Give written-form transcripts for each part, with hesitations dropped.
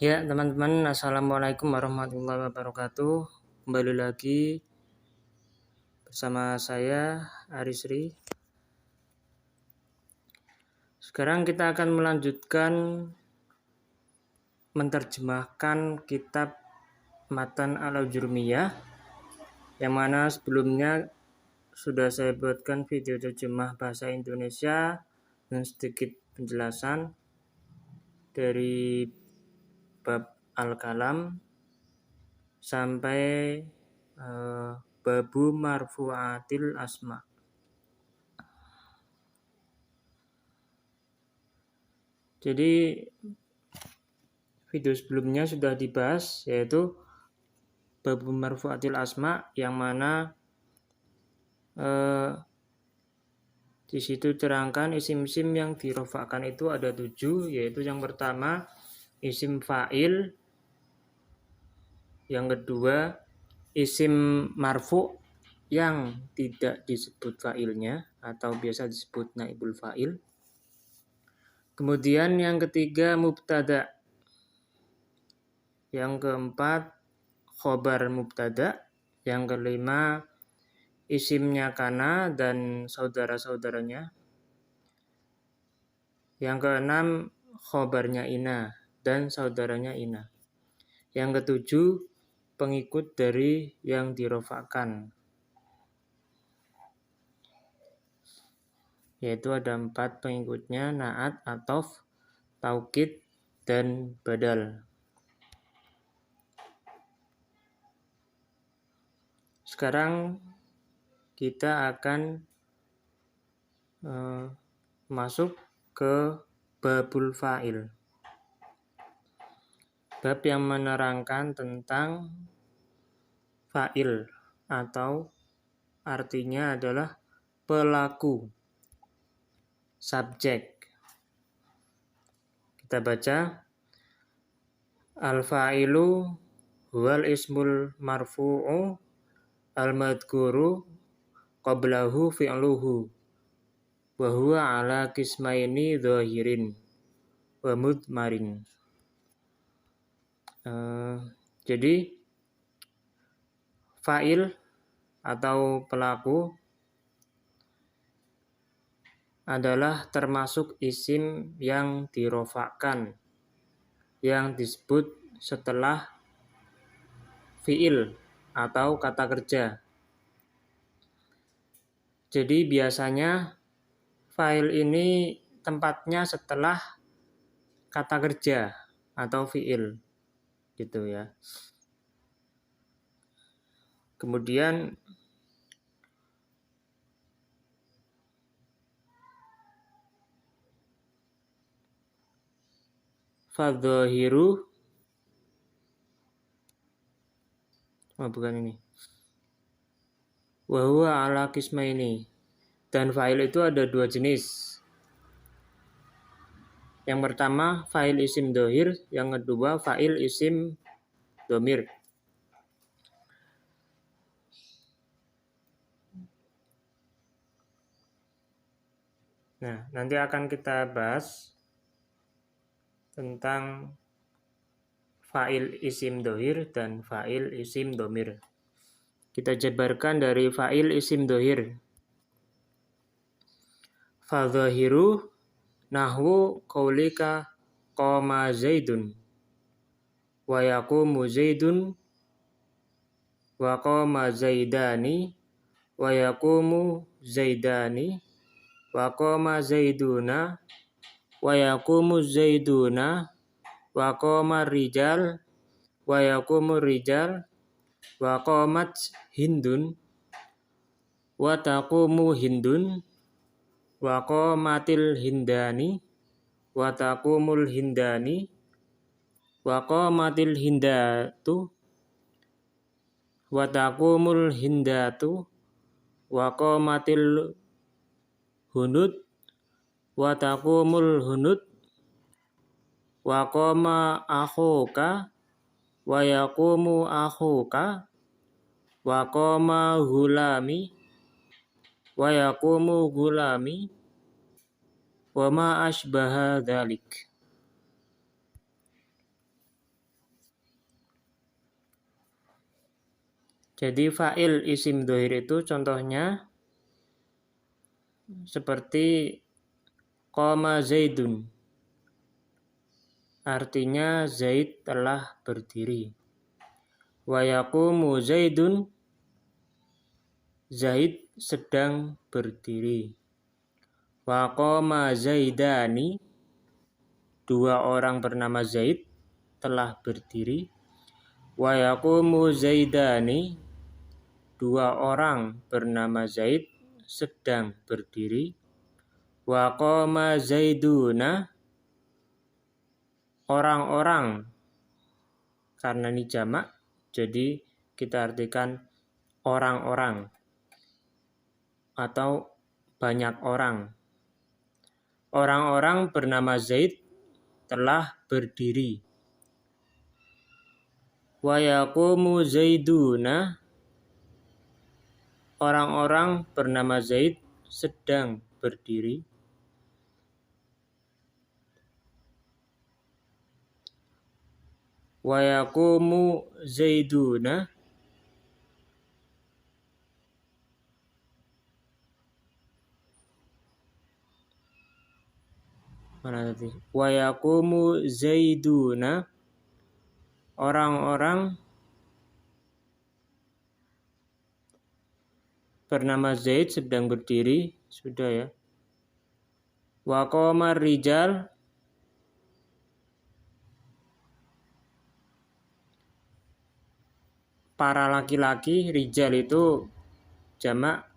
Ya teman-teman, Assalamualaikum warahmatullahi wabarakatuh. Kembali lagi bersama saya Arisri. Sekarang kita akan melanjutkan menerjemahkan kitab Matan Al-Ajurumiyah, yang mana sebelumnya sudah saya buatkan video terjemah bahasa Indonesia dan sedikit penjelasan dari bab Al-Kalam sampai babu marfu'atil asma. Jadi video sebelumnya sudah dibahas, yaitu babu marfu'atil asma, yang mana di situ terangkan isim-isim yang dirofakkan itu ada 7, yaitu yang pertama isim fa'il, yang kedua isim marfu' yang tidak disebut fa'ilnya atau biasa disebut naibul fa'il. Kemudian yang ketiga mubtada, yang keempat khobar mubtada, yang kelima isimnya kana dan saudara-saudaranya, yang keenam khobarnya ina dan saudaranya ina, yang ketujuh pengikut dari yang dirofakkan, yaitu ada 4 pengikutnya: naat, atof, taukid, dan badal. Sekarang kita akan masuk ke babul fa'il, bab yang menerangkan tentang fa'il, atau artinya adalah pelaku, subjek. Kita baca: al-fa'ilu huwal ismul marfu'u al-madhkuru qablahu fi'luhu wa huwa ala qismaini dhahirin wa mudmarin. Jadi fa'il atau pelaku adalah termasuk isim yang dirofakkan, yang disebut setelah fi'il atau kata kerja. Jadi biasanya fa'il ini tempatnya setelah kata kerja atau fi'il, gitu ya. Kemudian fadzahiru, bukan ini, wa huwa ala qismaini, dan fa'il itu ada 2 jenis. Yang pertama fa'il isim dhohir, yang kedua fa'il isim dhamir. Nah, nanti akan kita bahas tentang fa'il isim dhohir dan fa'il isim dhamir. Kita jabarkan dari fa'il isim dhohir. Fadzahiru nahwu qaulika qama zaidun wa yaqumu zaidun wa qama zaidani wa yaqumu zaidani wa qama zaiduna wa yaqumu zaiduna wa qama rijal wa yaqumu rijal wa qamat hindun wa taqumu hindun wa qamatil hindani wa taqumul hindani wa qamatil hindatu wa taqumul hindatu wa qamatil hunud wa taqumul hunud wa qama akhuka wa yaqumu akhuka wa qama gulami wa yaqumu gulami wa ma asbaha dzalik. Jadi fa'il isim dhohir itu contohnya seperti qama Zaidun. Artinya Zaid telah berdiri. Wa yaqumu Zaidun, Zaid sedang berdiri. Wa qama Zaidani, dua orang bernama Zaid telah berdiri. Wa yaqumu Zaidani, dua orang bernama Zaid sedang berdiri. Wa qama Zaiduna, orang-orang, karena ini jamak, jadi kita artikan orang-orang atau banyak orang. Orang-orang bernama Zaid telah berdiri. Wa yaqumu Zaiduna, orang-orang bernama Zaid sedang berdiri. Wa yaqumu Zaiduna, mana tadi? Wa yaqumu Zaiduna, orang-orang bernama Zaid sedang berdiri. Sudah ya. Wa qamar rijal, para laki-laki. Rijal itu jamak,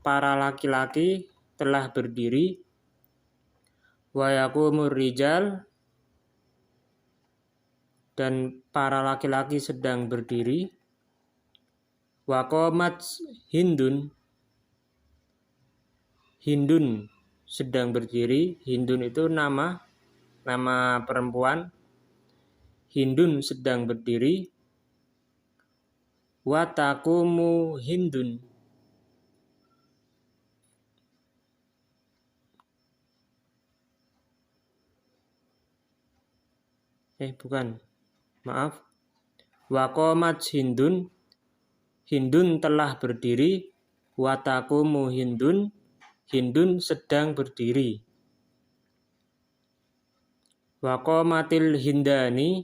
para laki-laki telah berdiri. Wa yaqumur rijal, dan para laki-laki sedang berdiri. Wa qamat Hindun, Hindun sedang berdiri. Hindun itu nama perempuan. Hindun sedang berdiri. Wa taqumu Hindun, bukan, maaf. Wa qamat Hindun, Hindun telah berdiri. Wa taqumu Hindun, Hindun sedang berdiri. Wa qamatil Hindani,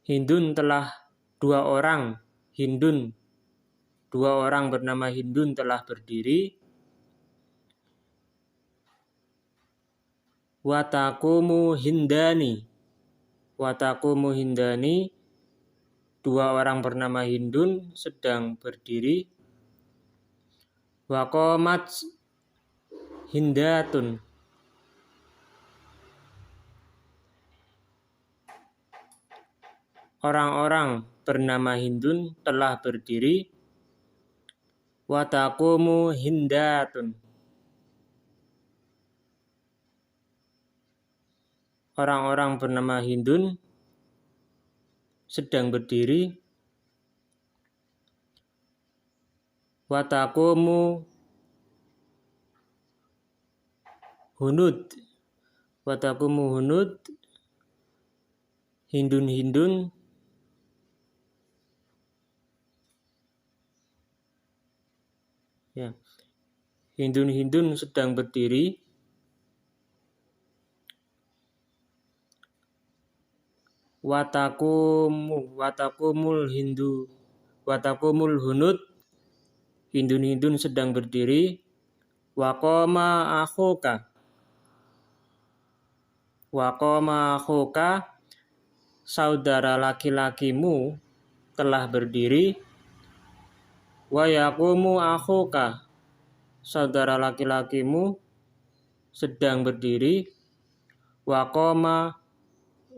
Hindun telah, dua orang Hindun, dua orang bernama Hindun telah berdiri. Wa taqumu Hindani, wa taqumu Hindani, dua orang bernama Hindun sedang berdiri. Wa qamat Hindatun, orang-orang bernama Hindun telah berdiri. Wa taqumu Hindatun, orang-orang bernama Hindun sedang berdiri. Wa taqumu Hunud, wa taqumu Hunud, Hindun-Hindun ya, Hindun-Hindun sedang berdiri. Wa taqumul Hindu, wa taqumul Hunud, Hindun-Hindun sedang berdiri. Wa qama akhuka, wa qama akhuka, saudara laki-lakimu telah berdiri. Wa yaqumu akhuka, saudara laki-lakimu sedang berdiri. Wa qama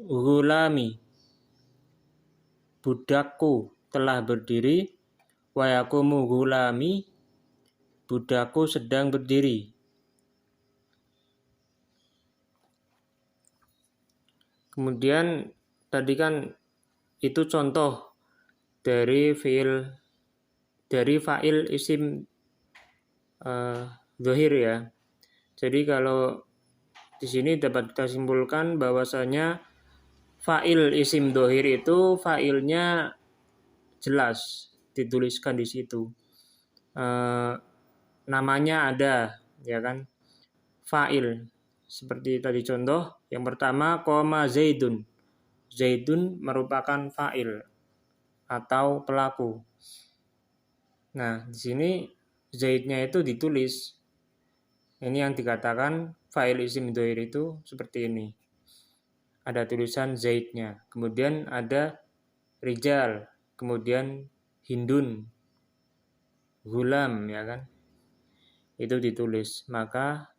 ghulami, budakku telah berdiri. Wa yaqumu ghulami, budakku sedang berdiri. Kemudian tadi kan itu contoh dari fa'il isim dhohir ya. Jadi kalau di sini dapat kita simpulkan bahwasanya fa'il isim dhohir itu fa'ilnya jelas dituliskan di situ. Namanya ada, ya kan? Fa'il. Seperti tadi contoh, yang pertama koma Zaidun. Zaidun merupakan fa'il atau pelaku. Nah, di sini Zaidnya itu ditulis. Ini yang dikatakan fa'il isim dhoir itu seperti ini. Ada tulisan Zaidnya, kemudian ada Rijal, kemudian Hindun, Gulam, ya kan? Itu ditulis, maka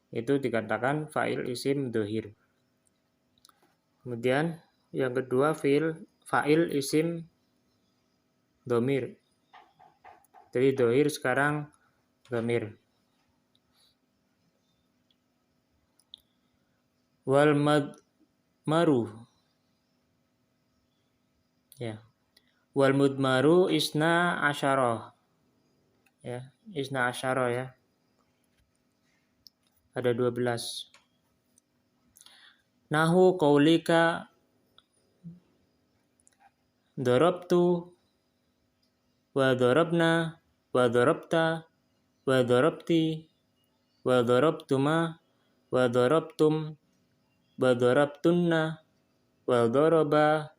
itu dikatakan fa'il isim dhoir. Kemudian yang kedua fa'il isim dhamir. Jadi dhoir sekarang dhamir. Wal mudmaru, ya. Wal mudmaru isna asyarah, ya, isna asyarah, ya. Ada 12. Nahu qaulika darabtu wa darabna wa darabta wa darabti wa darabtuma wa darabtum wa darabtunna wa daraba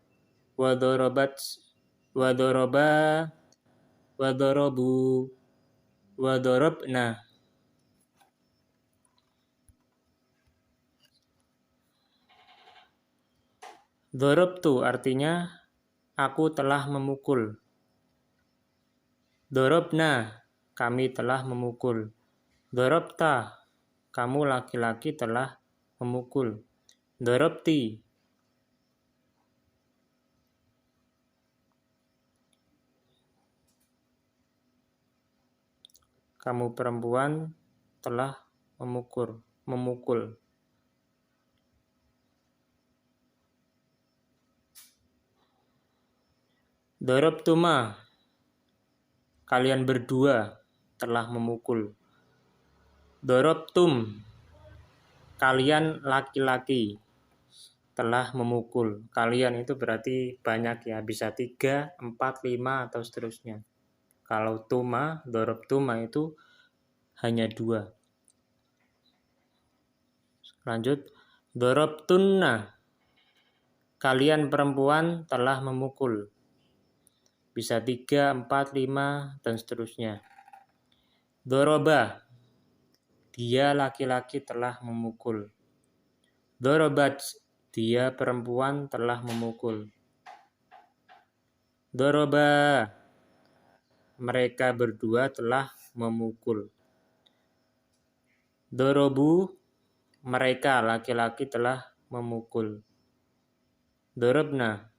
wa darabat wa daraba wa darabu wa darabna. Darabtu artinya aku telah memukul. Darabna, kami telah memukul. Darabta, kamu laki-laki telah memukul. Darabti, kamu perempuan telah memukul. Darabtuma, kalian berdua telah memukul. Darabtum, kalian laki-laki telah memukul. Kalian itu berarti banyak, ya, bisa 3, 4, 5 atau seterusnya. Kalau tuma, darabtuma itu hanya 2. Lanjut, darabtunna, kalian perempuan telah memukul. Bisa 3, 4, 5 dan seterusnya. Daraba, dia laki-laki telah memukul. Darabat, dia perempuan telah memukul. Daraba, mereka berdua telah memukul. Darabu, mereka laki-laki telah memukul. Darabna,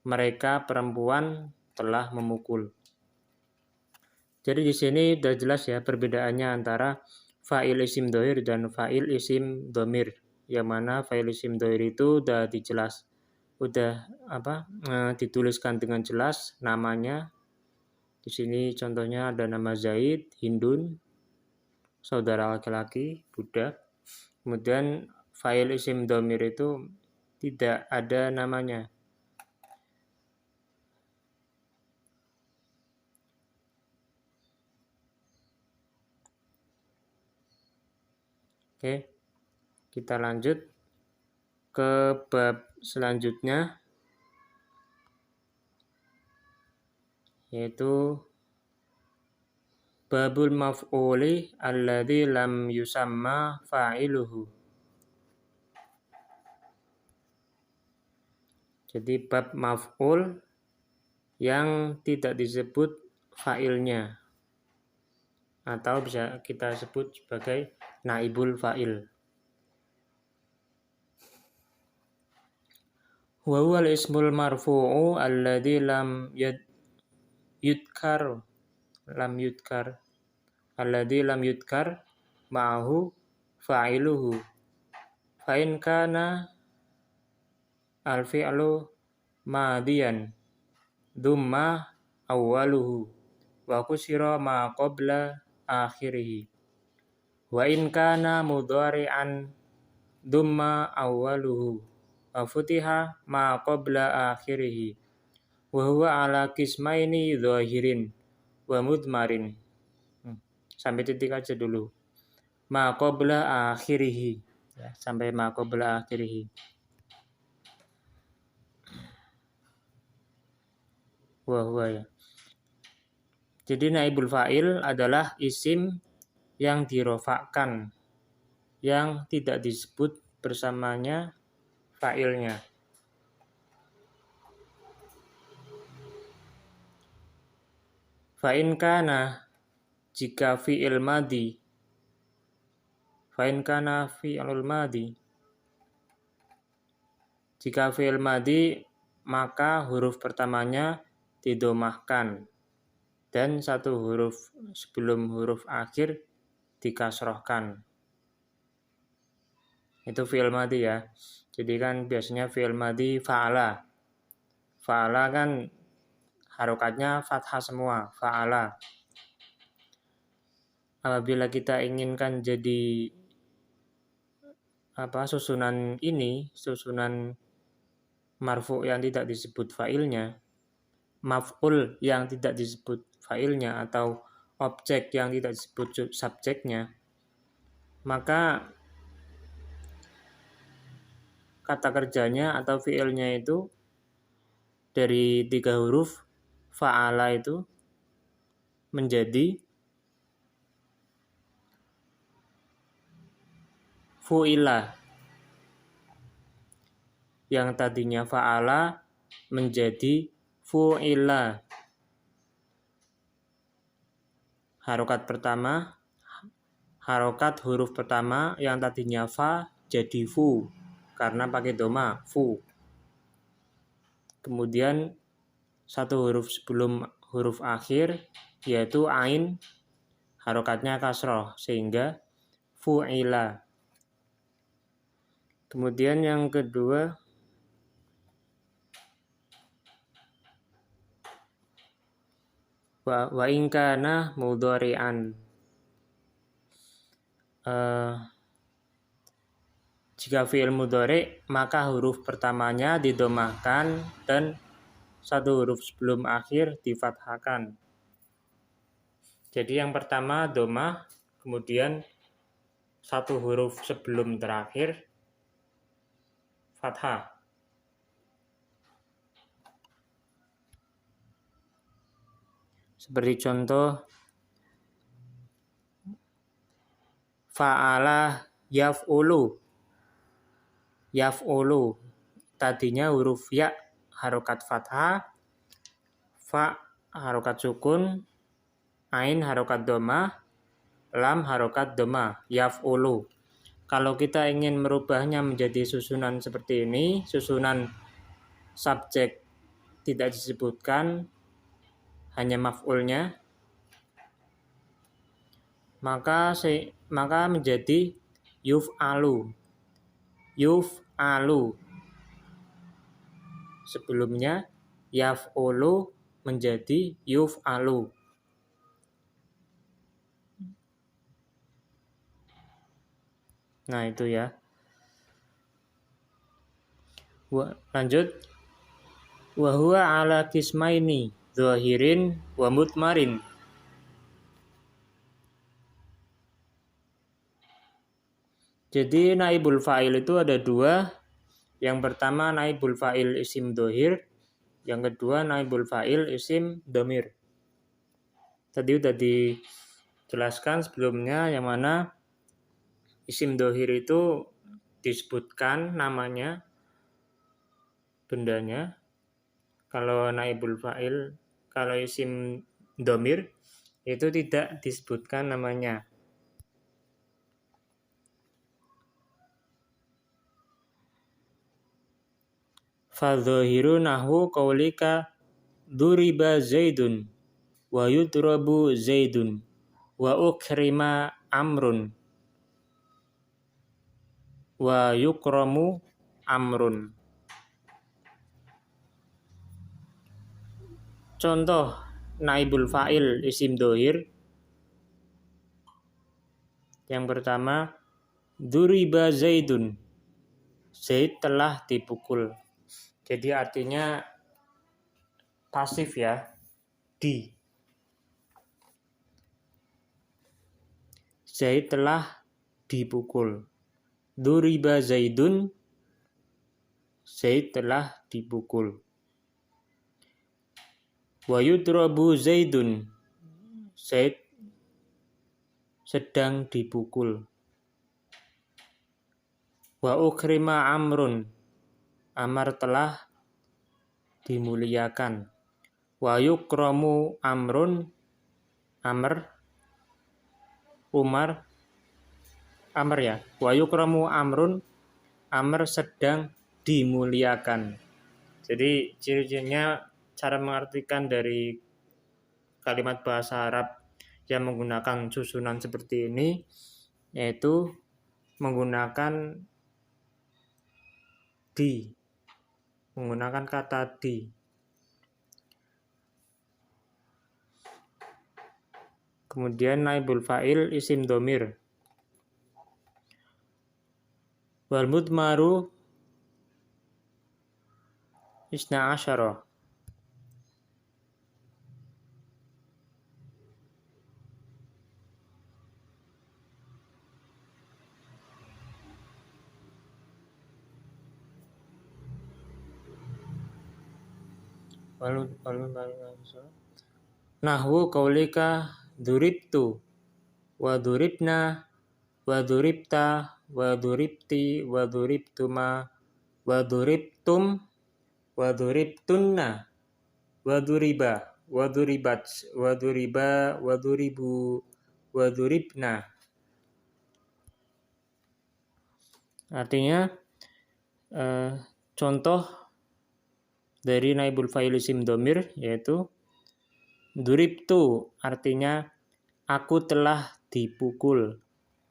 mereka perempuan telah memukul. Jadi di sini sudah jelas, ya, perbedaannya antara fa'il isim dhoir dan fa'il isim dhamir. Yang mana fa'il isim dhoir itu sudah dituliskan dengan jelas namanya. Di sini contohnya ada nama Zaid, Hindun, saudara laki-laki, budak. Kemudian fa'il isim dhamir itu tidak ada namanya. Oke, kita lanjut ke bab selanjutnya, yaitu babul maf'uli alladzi lam yusamma fa'iluhu. Jadi bab maf'ul yang tidak disebut fa'ilnya, atau bisa kita sebut sebagai naibul fa'il. Wa huwal ismul marfu'u alladzi lam yudkar alladzi lam yudkar ma'ahu fa'iluhu. Fa in kana al-fi'lu madiyan dumma awwaluhu wa kusira ma qabla akhirih. Wa in kana mudhari'an dumma awwaluhu wa futiha ma qabla akhirih. Wa huwa ala qismaini dhahirin wa mudmarin. Sampai titik aja dulu. Ma qabla akhirihi. Ya, sampai ma qabla akhirihi. Wa huwa ya. Jadi naibul fa'il adalah isim yang dirofakkan, yang tidak disebut bersamanya fa'ilnya. Fa'in kana jika fi'il madhi, fa'in kana fi'il madhi, jika fi'il madhi maka huruf pertamanya didomahkan dan satu huruf sebelum huruf akhir dikasrohkan. Itu fi'il madhi ya. Jadi kan biasanya fi'il madhi fa'ala. Fa'ala kan harokatnya fathah semua, fa'ala. Apabila kita inginkan jadi susunan ini, susunan marfu yang tidak disebut fa'ilnya, maf'ul yang tidak disebut fa'ilnya, atau objek yang tidak disebut subjeknya, maka kata kerjanya atau fi'ilnya itu dari 3 huruf fa'ala itu menjadi fu'ila. Yang tadinya fa'ala menjadi fu'ila. Harokat huruf pertama yang tadinya fa jadi fu karena pakai doma, fu. Kemudian satu huruf sebelum huruf akhir yaitu ain, harokatnya kasroh sehingga fu'ila. Kemudian yang kedua wa in kana mudhari'an. Jika fi'il mudhari maka huruf pertamanya didomahkan dan satu huruf sebelum akhir difathahkan. Jadi yang pertama domah, kemudian satu huruf sebelum terakhir fathah. Seperti contoh fa'ala yaf'ulu. Yaf'ulu tadinya huruf ya harokat fathah, fa harokat sukun, ain harokat doma, lam harokat doma, yaf'ulu. Kalau kita ingin merubahnya menjadi susunan seperti ini, susunan subjek tidak disebutkan, hanya maf'ulnya, maka menjadi yuf'alu. Yuf'alu. Sebelumnya yaf'ulu menjadi yuf'alu. Nah itu ya. Lanjut. Wa huwa ala qismaini dhahirin wa mudmarin. Jadi naibul fa'il itu ada 2. Yang pertama naibul fa'il isim dhahir, yang kedua naibul fa'il isim dhamir. Tadi udah dijelaskan sebelumnya yang mana isim dhahir itu disebutkan namanya, bendanya. Kalau naibul fa'il, kalau isim dhamir itu tidak disebutkan namanya. Fadhahiru nahu qaulika duriba zaidun wa yudrabu zaidun wa ukrima amrun wa yukramu amrun. Contoh naibul fa'il isim dhahir. Yang pertama duriba zaidun. Zaid telah dipukul. Jadi artinya pasif ya, di. Zaid telah dipukul. Duriba Zaidun, Zaid telah dipukul. Wa yudrabu Zaidun, Zaid sedang dipukul. Wa ukrima Amrun, Amar telah dimuliakan. Wa yukramu Amrun, Amr ya. Wa yukramu Amrun, Amr sedang dimuliakan. Jadi ciri-cirinya cara mengartikan dari kalimat bahasa Arab yang menggunakan susunan seperti ini, yaitu menggunakan di, menggunakan kata di. Kemudian naibul fa'il isim domir. Wal mudmaru isna asyara. Nahwu qaulika duribtu wa duribna wa duribta wa duribti wa duribtuma wa duribtum wa duribtunna wa duriba wa duribat wa duriba wa duribu wa duribna. Artinya contoh dari naibul fa'il isim domir yaitu duribtu, artinya aku telah dipukul.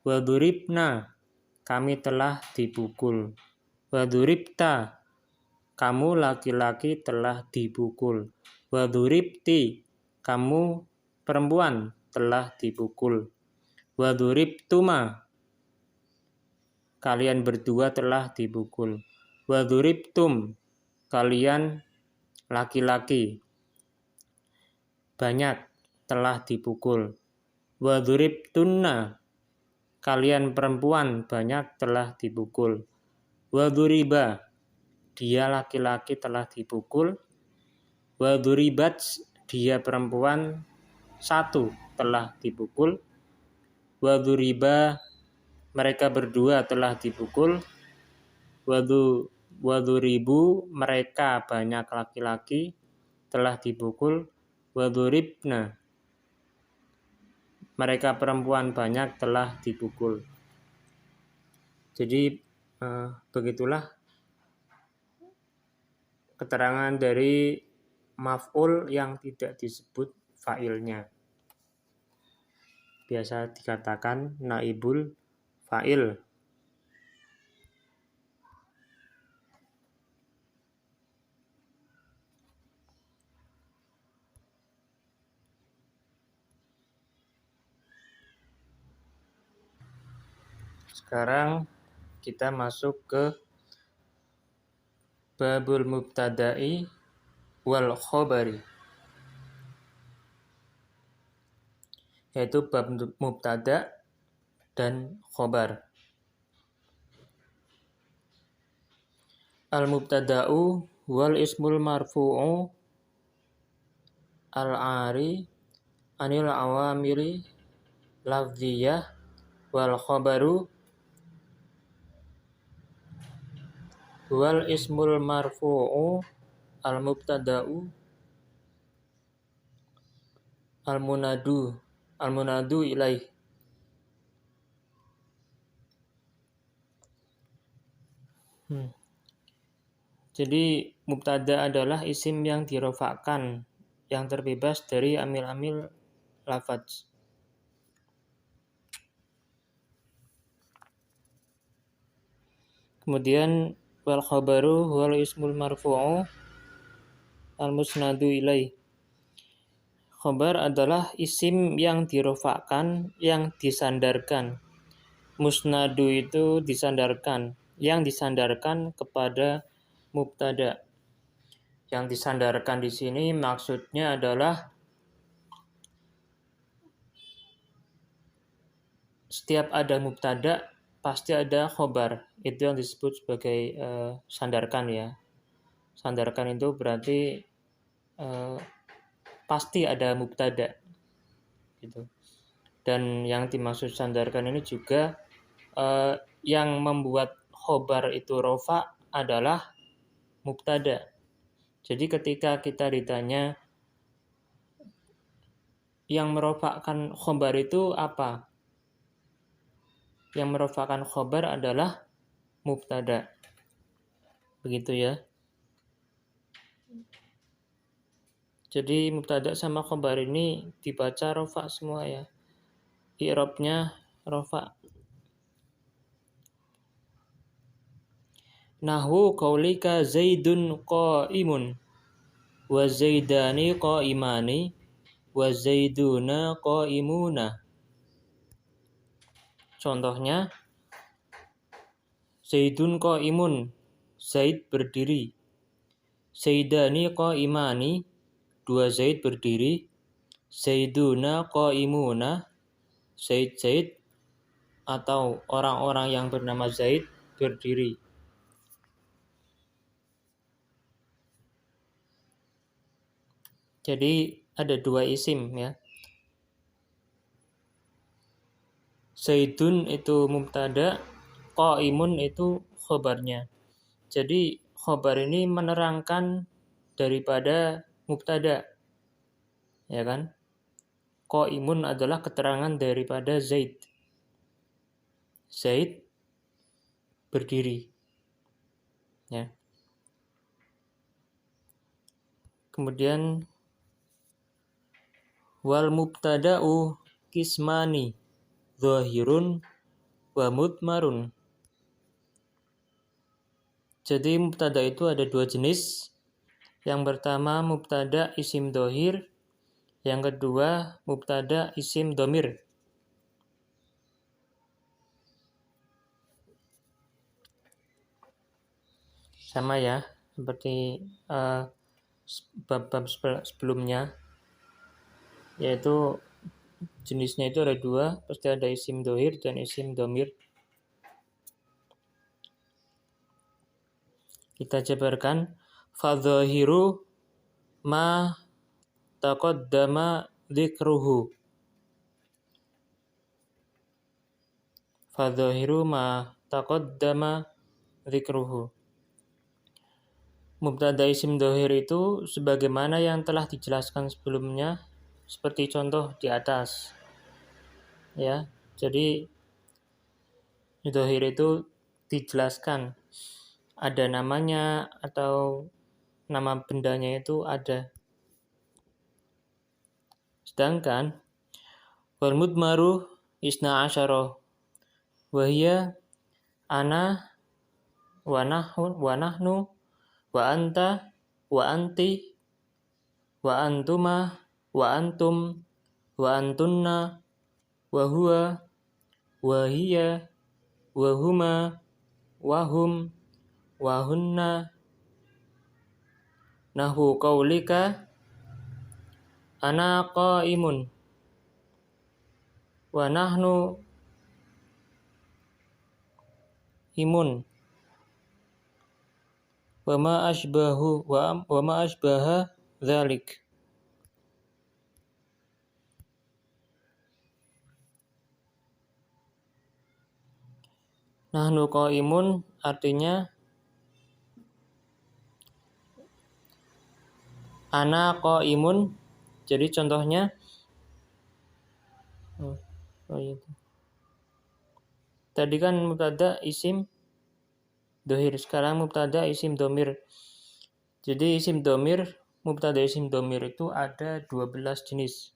Wa duribna, kami telah dipukul. Wa duribta, kamu laki-laki telah dipukul. Wa duribti, kamu perempuan telah dipukul. Wa duribtuma, kalian berdua telah dipukul. Wa duribtum, kalian laki-laki banyak telah dipukul. Wa duribtunna, kalian perempuan banyak telah dipukul. Wa duriba, dia laki-laki telah dipukul. Wa duribat, dia perempuan satu telah dipukul. Wa duriba, mereka berdua telah dipukul. Wa duribu, mereka banyak laki-laki telah dipukul. Wa duribna, mereka perempuan banyak telah dipukul. Jadi begitulah keterangan dari maf'ul yang tidak disebut fa'ilnya. Biasa dikatakan naibul fa'il. Sekarang kita masuk ke babul mubtada'i wal khobari, yaitu bab mubtada dan khobar. Al mubtada'u wal ismul marfu'u al-ari anil awamili lafziyah wal khobaru wal ismul marfu'u al mubtada'u al munadu ilaih. Jadi mubtada adalah isim yang dirofakkan, yang terbebas dari amil-amil lafaz. Kemudian wal khabaru wal ismul marfu'u al musnadu ilaih. Khabar adalah isim yang dirofakkan, yang disandarkan. Musnadu itu disandarkan, yang disandarkan kepada mubtada. Yang disandarkan di sini maksudnya adalah setiap ada mubtada pasti ada khobar. Itu yang disebut sebagai sandarkan ya. Sandarkan itu berarti pasti ada mubtada gitu. Dan yang dimaksud sandarkan ini juga yang membuat khobar itu rofa adalah mubtada. Jadi ketika kita ditanya yang merofakkan khobar itu apa? Yang merofakkan khobar adalah mubtada. Begitu ya. Jadi mubtada sama khobar ini dibaca rofa semua ya. I'rabnya rofa. Nahwu qaulika Zaidun qa'imun wa Zaidani qa'imani wa Zaiduna qa'imuna. Contohnya Zaidun qa'imun, Zaid berdiri. Zaidani qa'imani, dua Zaid berdiri. Zaiduna qa'imuna, Zaid atau orang-orang yang bernama Zaid berdiri. Jadi ada dua isim ya. Zaidun itu mubtada, qa'imun itu khobarnya. Jadi khobar ini menerangkan daripada mubtada. Ya kan? Qa'imun adalah keterangan daripada Zaid. Zaid berdiri. Ya. Kemudian wal mubtada'u kismani zahirun wa mudmarun. Jadi mubtada itu ada dua jenis. Yang pertama mubtada isim dhohir, yang kedua mubtada isim dhamir. Sama ya, seperti bab-bab sebelumnya, yaitu jenisnya itu ada dua, pasti ada isim dhohir dan isim dhamir. Kita jabarkan. Fadzahiru ma taqaddama dzikruhu. Fadzahiru ma taqaddama dzikruhu. Mubtada isim dhohir itu sebagaimana yang telah dijelaskan sebelumnya, seperti contoh di atas. Ya, jadi dhohir itu dijelaskan, ada namanya atau nama bendanya itu ada. Sedangkan wal mudmaru isna asyara wa hiya ana wa nahnu wa anta wa anti wa antuma wa antum wa antunna wa huwa wa hiya wa huma wa hum wa hunna. Nahwu qaulika ana qa'imun wa nahnu imun wa ma asbaha dzalik. Nahnu qa'imun artinya ana qa'imun. Jadi contohnya tadi kan mubtada isim dhohir, sekarang mubtada isim dhamir. Jadi isim dhamir, mubtada isim dhamir itu ada 12 jenis.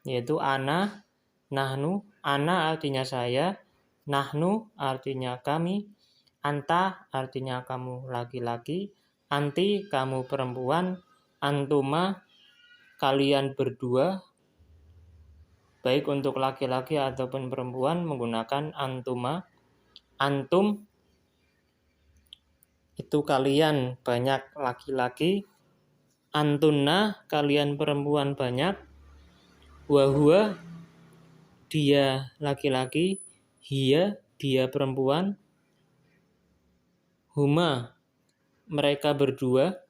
Yaitu ana, nahnu, ana artinya saya, nahnu artinya kami, anta artinya kamu laki-laki, anti kamu perempuan, antuma kalian berdua, baik untuk laki-laki ataupun perempuan menggunakan antuma, antum itu kalian banyak laki-laki, antunna kalian perempuan banyak, wa huwa dia laki-laki, hiya dia perempuan, huma mereka berdua,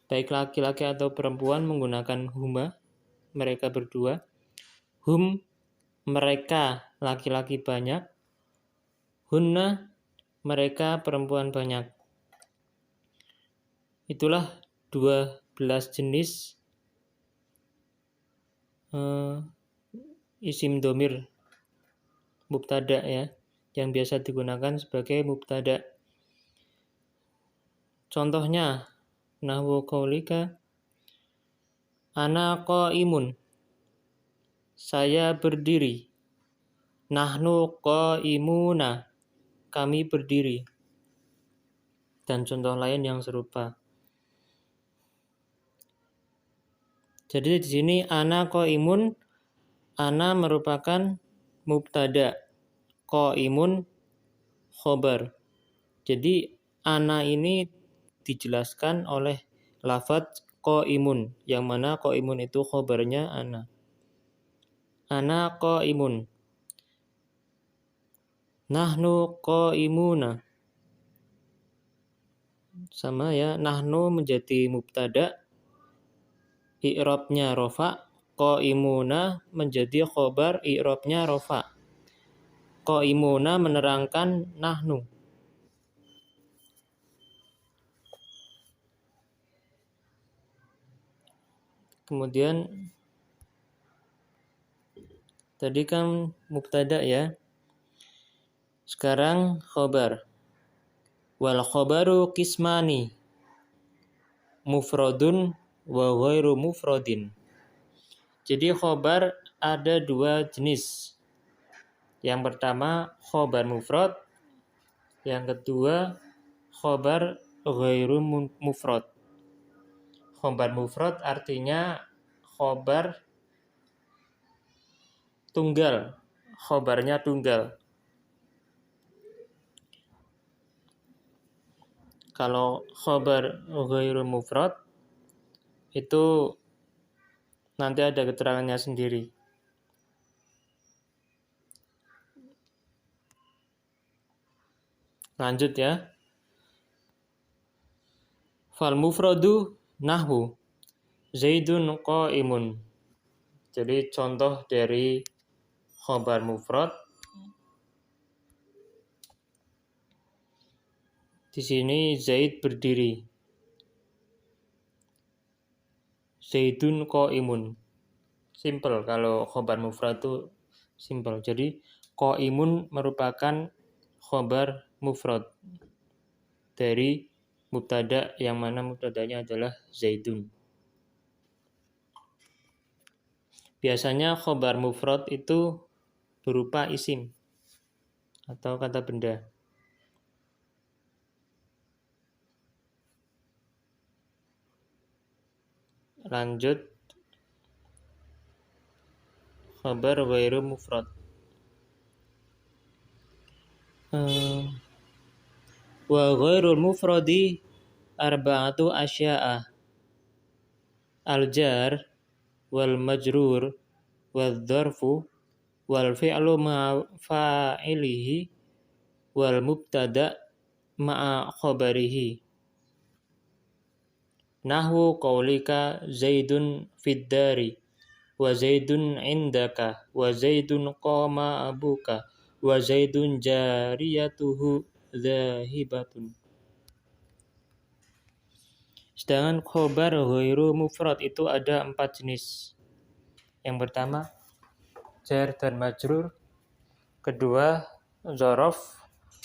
baik laki-laki atau perempuan menggunakan huma, mereka berdua, hum mereka laki-laki banyak, hunna mereka perempuan banyak. Itulah 12 jenis isim domir mubtada ya, yang biasa digunakan sebagai mubtada. Contohnya, nahwu qaulika ana qaimun, saya berdiri. Nahnu qaimuna, kami berdiri. Dan contoh lain yang serupa. Jadi di sini ana qaimun, ana merupakan mubtada, qaimun khobar. Jadi ana ini dijelaskan oleh lafadz qaimun, yang mana qaimun itu khobarnya ana. Ana qaimun. Nahnu qaimuna. Sama ya, nahnu menjadi mubtada, i'rabnya rofa, qaimuna menjadi khobar, i'rabnya rofa. Qaimuna menerangkan nahnu. Kemudian tadi kan mubtada ya. Sekarang khobar. Wal khobaru qismani, mufradun wa ghairu mufradin. Jadi khobar ada 2 jenis. Yang pertama khobar mufrad, yang kedua khobar ghairu mufrad. Khobar mufrad artinya khobar tunggal, khobarnya tunggal. Kalau khobar ghairu mufrad itu nanti ada keterangannya sendiri. Lanjut ya. Fal mufradu nahwu Zaidun qaimun. Jadi contoh dari khobar mufrad di sini Zaid berdiri. Zaidun qaimun. Simple kalau khobar mufrad itu simple. Jadi qaimun merupakan khobar mufrad dari mubtada yang mana mubtadanya adalah Zaidun. Biasanya khobar mufrad itu berupa isim atau kata benda. Lanjut khobar ghairu mufrad. Wa ghairul mufradi arba'atu asya'a. Al-jar wal majrur wal dzarfu wal fi'lu ma'a fa'ilihi wal mubtada ma'a khabarihi. Nahwu qaulika Zaidun fid dari wa Zaidun indaka wa Zaidun qama abuka wa Zaidun jariyatuhu zahibatun. Sedangkan khobar ghairu mufrad itu ada 4 jenis. Yang pertama jar dan majrur, kedua dzaraf,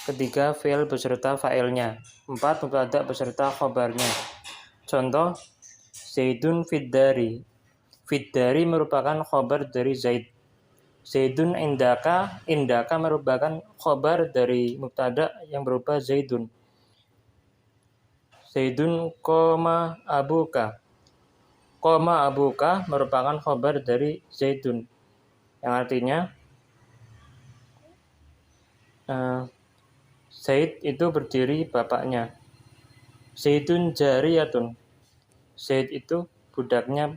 ketiga fi'il beserta fa'ilnya, 4 mubtada beserta khobarnya. Contoh Zaidun fid dari. Fid dari merupakan khobar dari Zaid. Zaidun indaka, indaka merupakan khobar dari mubtada yang berupa Zaidun. Zaidun qama abuka. Qama abuka merupakan khobar dari Zaidun, yang artinya Zaid itu berdiri bapaknya. Zaidun jariyatun. Zaid itu budaknya,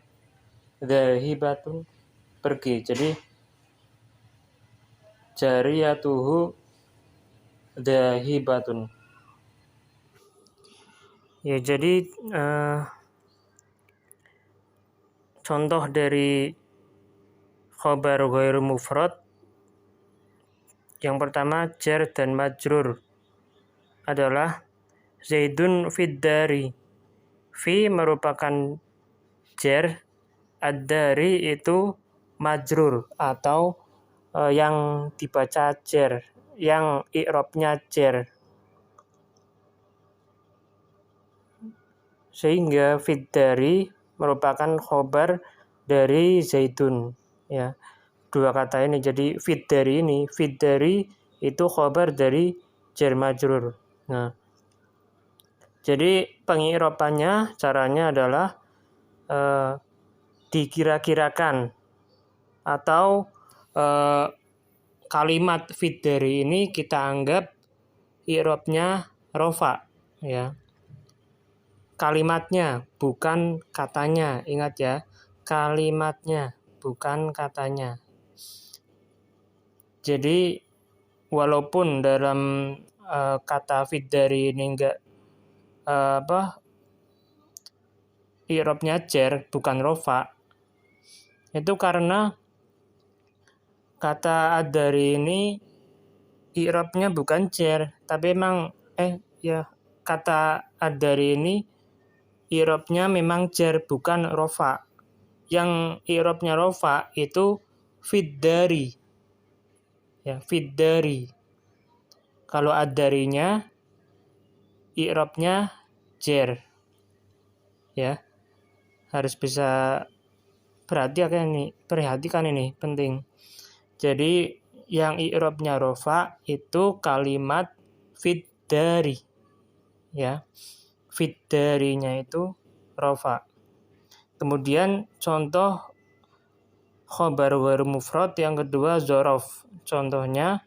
dhahibatun pergi. Jadi jariyatuhu dhahibatun. Ya, jadi contoh dari khobar ghairu mufrad yang pertama jar dan majrur adalah Zaidun fid dari. Fi merupakan jar, ad-dari itu majrur atau yang dibaca jar, yang i'rabnya jar. Sehingga fid dari merupakan khobar dari Zaidun, ya. Dua kata ini, jadi fid dari itu khobar dari jar majrur. Nah, jadi pengi'rabannya caranya adalah dikira-kirakan atau kalimat fid dari ini kita anggap i'rabnya rofa, ya. Kalimatnya bukan katanya, ingat ya, kalimatnya bukan katanya. Jadi walaupun dalam kata fid dari ini enggak i'rabnya jar bukan rofa, itu karena kata ad-dari ini i'rabnya bukan jar, tapi emang kata ad-dari ini i'rabnya memang jar bukan rofa. Yang i'rabnya rofa itu fid dari, ya, fid dari. Kalau ad-darinya i'rabnya jar, ya. Harus bisa perhatikan ini penting. Jadi yang i'rabnya rofa itu kalimat fid dari, ya. Fid darinya itu rofa. Kemudian contoh khobar ghairu mufrad yang kedua dzaraf. Contohnya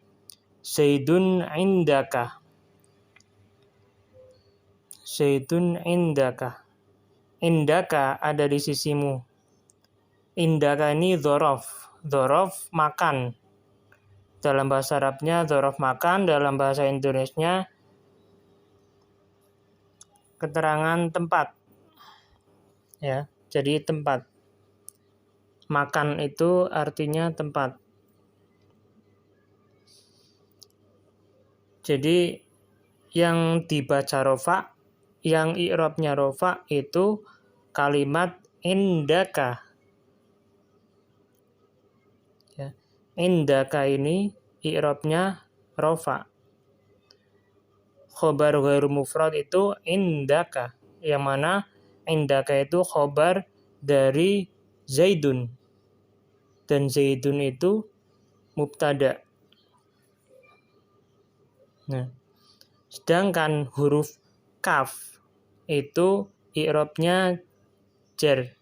Zaidun indaka. Zaidun indaka. Indaka ada di sisimu. Indaka ini dzaraf. Dzaraf makan. Dalam bahasa Arabnya dzaraf makan, dalam bahasa Indonesianya keterangan tempat. Ya, jadi tempat. Makan itu artinya tempat. Jadi yang dibaca rofa, yang i'rabnya rofa itu kalimat indaka. Ya. Indaka ini i'rabnya rofa. Khobar ghairu mufrad itu indaka, yang mana indaka itu khobar dari Zaidun, dan Zaidun itu mubtada. Nah, sedangkan huruf kaf itu i'rabnya jar.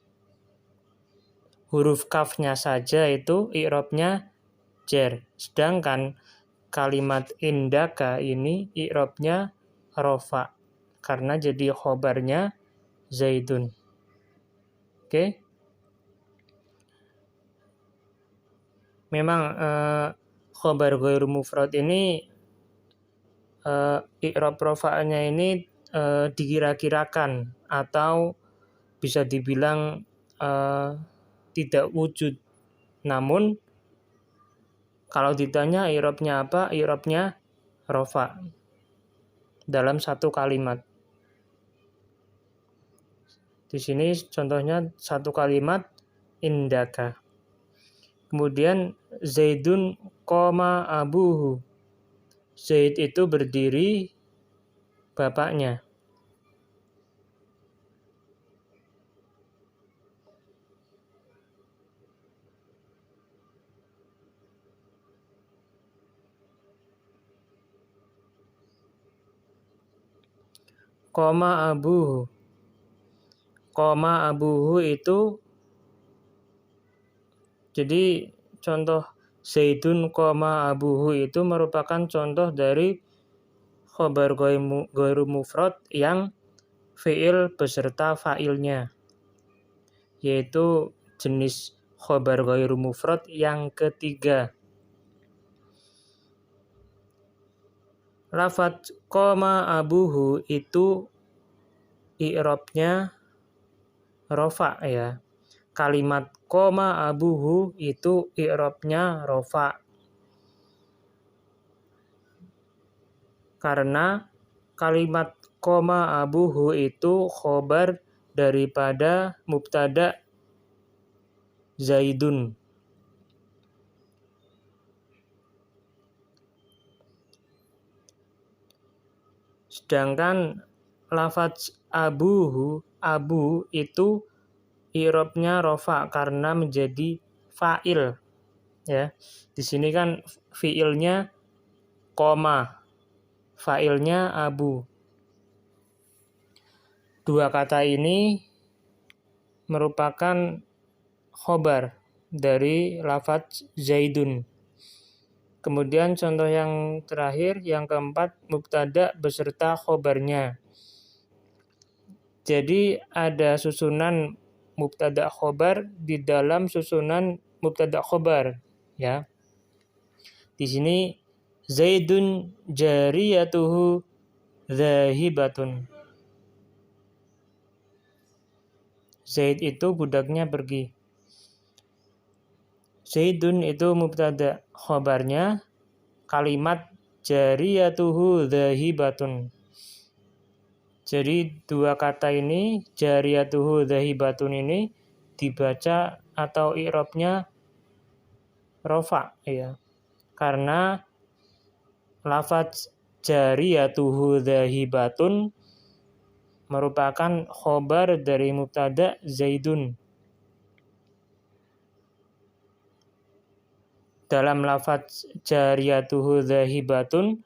Huruf kafnya saja itu i'rabnya jar. Sedangkan kalimat indaka ini i'rabnya rofa karena jadi khobarnya Zaidun. Oke. Memang khobar ghairu mufrad ini i'rab rofa'nya ini dikira-kirakan atau bisa dibilang tidak wujud. Namun kalau ditanya i'rabnya apa? I'rabnya rofa dalam satu kalimat. Di sini contohnya satu kalimat indaka. Kemudian Zaidun qoma abuhu. Zaid itu berdiri bapaknya. Qoma abuhu. Qoma abuhu itu jadi contoh Zaidun qoma abuhu itu merupakan contoh dari khobar ghairu mufrad yang fi'il beserta fa'ilnya, yaitu jenis khobar ghairu mufrad yang ketiga. Lafadz qoma abuhu itu i'rabnya rofa ya. Kalimat qoma abuhu itu i'rabnya rofa. Karena kalimat qoma abuhu itu khobar daripada mubtada Zaidun. Sedangkan lafadz abuhu, abu itu i'rabnya rofa karena menjadi fa'il ya. Di sini kan fi'ilnya koma, fa'ilnya abu. Dua kata ini merupakan khobar dari lafadz Zaidun. Kemudian contoh yang terakhir, yang keempat, mubtada beserta khobarnya. Jadi ada susunan mubtada khobar di dalam susunan mubtada khobar ya. Di sini Zaidun jariyatuhu zahibatun. Zaid itu budaknya pergi. Zaidun itu mubtada, khobarnya kalimat jariyatuhu zahibatun. Jadi dua kata ini, jariyatuhu zahibatun ini dibaca atau i'rabnya rofa ya. Karena lafadz jariyatuhu zahibatun merupakan khobar dari mubtada Zaidun. Dalam lafadz jariyatuhu zahibatun,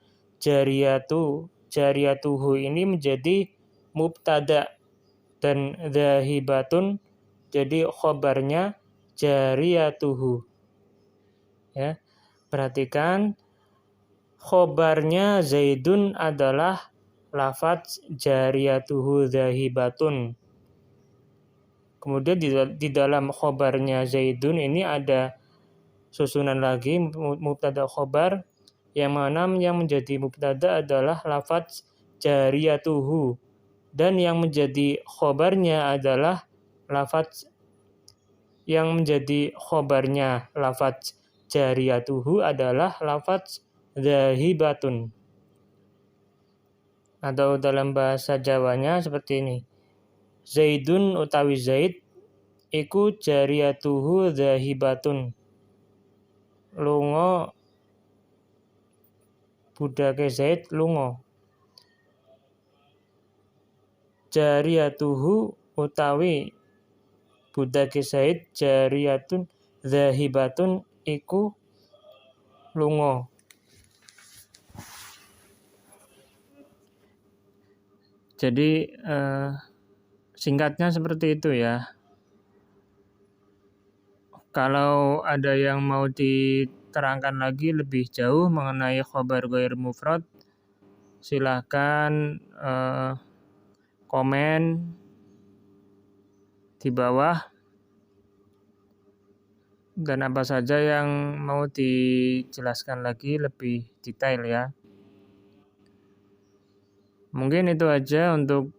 jariyatuhu ini menjadi mubtada dan zahibatun jadi khobarnya jariyatuhu. Ya. Perhatikan khobarnya Zaidun adalah lafadz jariyatuhu zahibatun. Kemudian di dalam khobarnya Zaidun ini ada susunan lagi mubtada khobar yang mana yang menjadi mubtada adalah lafadz jariyatuhu dan yang menjadi khobarnya adalah lafadz yang menjadi khobarnya lafadz jariyatuhu adalah lafadz zahibatun. Atau dalam bahasa Jawanya seperti ini. Zaidun utawi Zaid iku jariyatuhu zahibatun. Lunga budake Zaid lunga. Jariyatuhu utawi budake Zaid jariyatun zahibatun iku lunga. Jadi singkatnya seperti itu ya. Kalau ada yang mau diterangkan lagi lebih jauh mengenai khobar ghair mufrad, silahkan komen di bawah. Dan apa saja yang mau dijelaskan lagi lebih detail ya. Mungkin itu aja untuk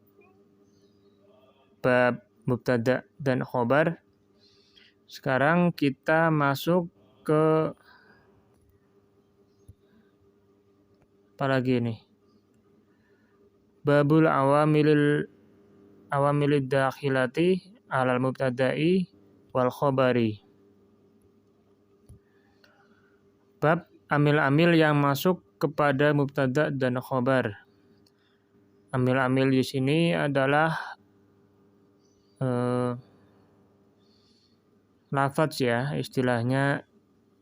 bab mubtada dan khobar. Sekarang kita masuk ke apa lagi nih? Babul awamilid dakhilati alal mubtada'i wal khobari. Bab amil-amil yang masuk kepada mubtada dan khobar. Amil-amil di sini adalah lafadz ya, istilahnya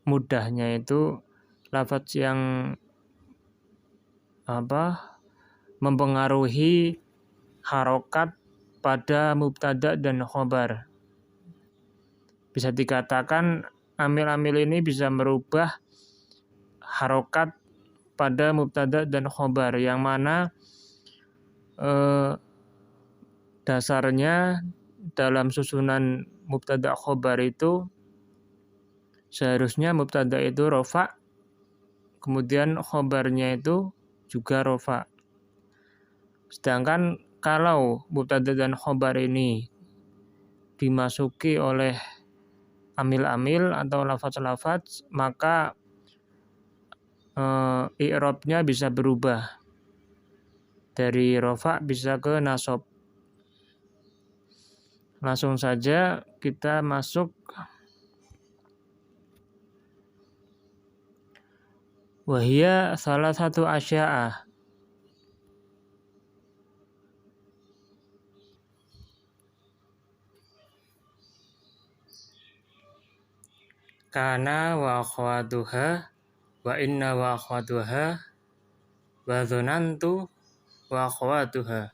mudahnya itu lafadz yang mempengaruhi harokat pada mubtada dan khobar. Bisa dikatakan amil-amil ini bisa merubah harokat pada mubtada dan khobar, yang mana dasarnya dalam susunan mubtada khobar itu seharusnya mubtada itu rofa, kemudian khobarnya itu juga rofa. Sedangkan kalau mubtada dan khobar ini dimasuki oleh amil-amil atau lafaz-lafaz, maka i'rabnya bisa berubah dari rofa bisa ke nasab. Langsung saja kita masuk wahia salah satu asya'ah. Kana wa akhwatuha wa inna wa akhwatuha wa dzanantu wa akhwatuha.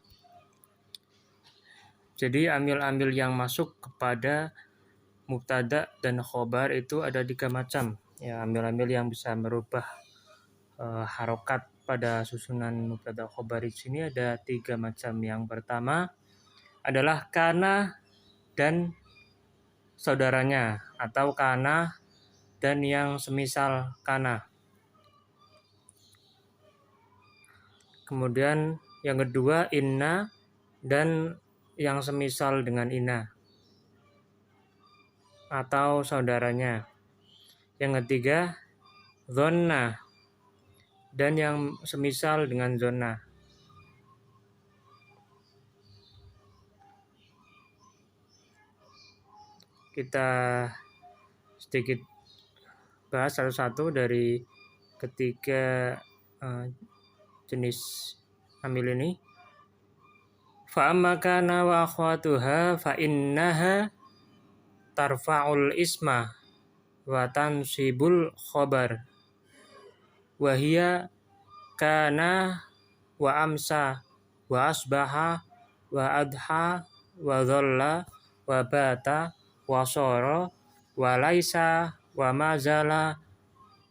Jadi amil-amil yang masuk kepada mubtada dan khobar itu ada 3 macam. Ya, amil-amil yang bisa merubah harokat pada susunan mubtada khobar di sini ada 3 macam. Yang pertama adalah kana dan saudaranya atau kana dan yang semisal kana. Kemudian yang kedua inna dan yang semisal dengan inna atau saudaranya. Yang ketiga dzonna dan yang semisal dengan dzonna. Kita sedikit bahas satu-satu dari ketiga jenis amil ini. Fa amma kana wa akhwatuha fa innaha tarfa'ul isma wa tansibul khobar wa hiya kana wa amsa wa asbaha wa adha wa dhalla wa bata wa sara wa laisa wa mazala